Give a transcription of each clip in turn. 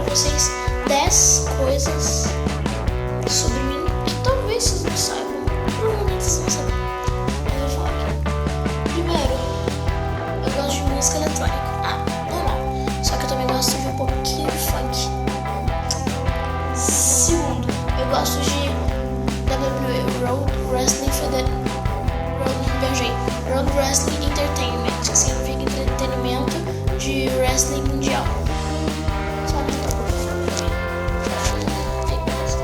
pra vocês 10 coisas sobre mim que talvez vocês não saibam. Provavelmente vocês não sabem. Mas eu vou falar aqui. Primeiro, eu gosto de música eletrônica. Normal. Só que eu também gosto de um pouquinho de funk. Segundo, eu gosto de WWE, Road Wrestling Entertainment, que significa entretenimento de wrestling mundial. Só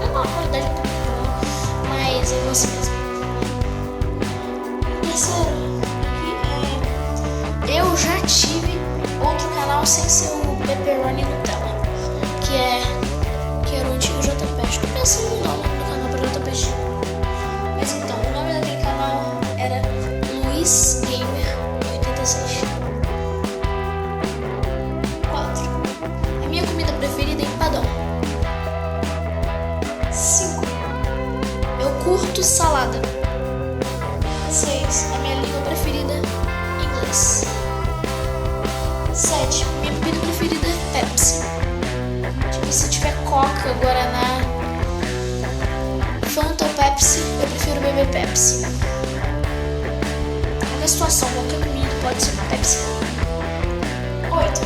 é uma qualidade muito boa, mas é você mesmo. Terceiro, eu já tive outro canal sem ser o Pepperoni Nutella, que era o antigo JP. Estou pensando no nome do canal para JP. Mas então, o nome daquele canal era Luiz Gamer 86. 4. A minha comida preferida é empadão. 5. Eu curto salada. 6. A minha língua preferida é inglês. 7. Minha bebida preferida é Pepsi. Tipo, se tiver Coca, Guaraná, Fanta ou Pepsi, eu prefiro beber Pepsi. Qualquer situação, qualquer comida pode ser Pepsi. 8.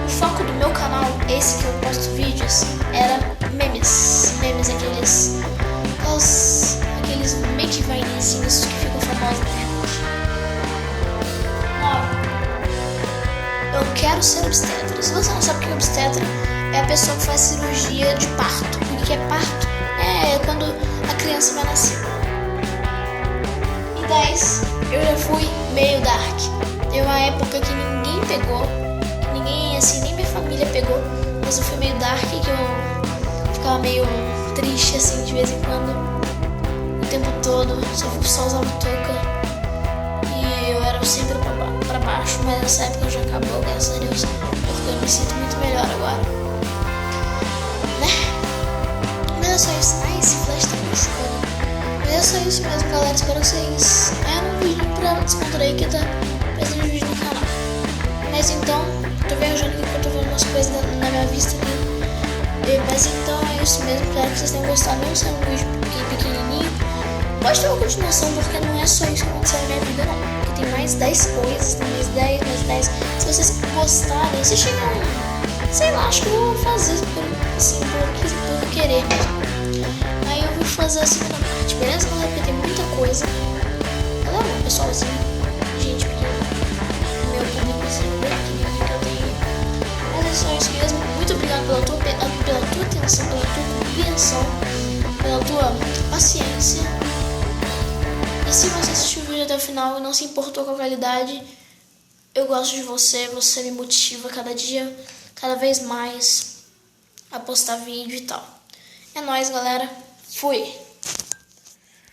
O foco do meu canal, esse que eu posto vídeos, era memes. Memes, aqueles make-vinezinhos que ficam famosos na internet. 9. Eu quero ser obstetra. Se você não sabe o que é obstetra, é a pessoa que faz cirurgia de parto. O que é parto? É quando a criança vai nascer. E 10. Eu já fui meio dark. Teve uma época que ninguém pegou, ninguém, assim, nem minha família pegou, mas eu fui meio dark, que eu ficava meio triste, assim, de vez em quando, o tempo todo, só usava touca, e eu era sempre pra baixo, mas essa época já acabou, graças a Deus, eu me sinto muito melhor agora, né? Mas é só isso. Ai, esse flash tá machucando. Mas é só isso mesmo, galera. Espero que vocês... um vídeo pra descontrair que tá fazendo vídeo no canal. Mas então, tô viajando aqui porque eu tô vendo umas coisas na minha vista aqui. Mas então é isso mesmo. Espero que vocês tenham gostado. Mesmo sendo um vídeo pequenininho, pode ter uma continuação, porque não é só isso que aconteceu na minha vida, não. Porque tem mais 10 coisas, tem mais 10, mais 10. Se vocês gostarem, se chegam, sei lá, acho que eu vou fazer por querer mesmo. Aí eu vou fazer a segunda parte, beleza, galera? Porque tem muita coisa. Galera, um pessoalzinho, gente pequena, meu públicozinho bem pequenininho que eu tenho. Mas é só isso mesmo. Muito obrigado pela tua atenção, pela tua compreensão, pela tua paciência. E se você assistiu o vídeo até o final e não se importou com a qualidade, eu gosto de você. Você me motiva cada dia, cada vez mais a postar vídeo e tal. É nóis, galera. Fui!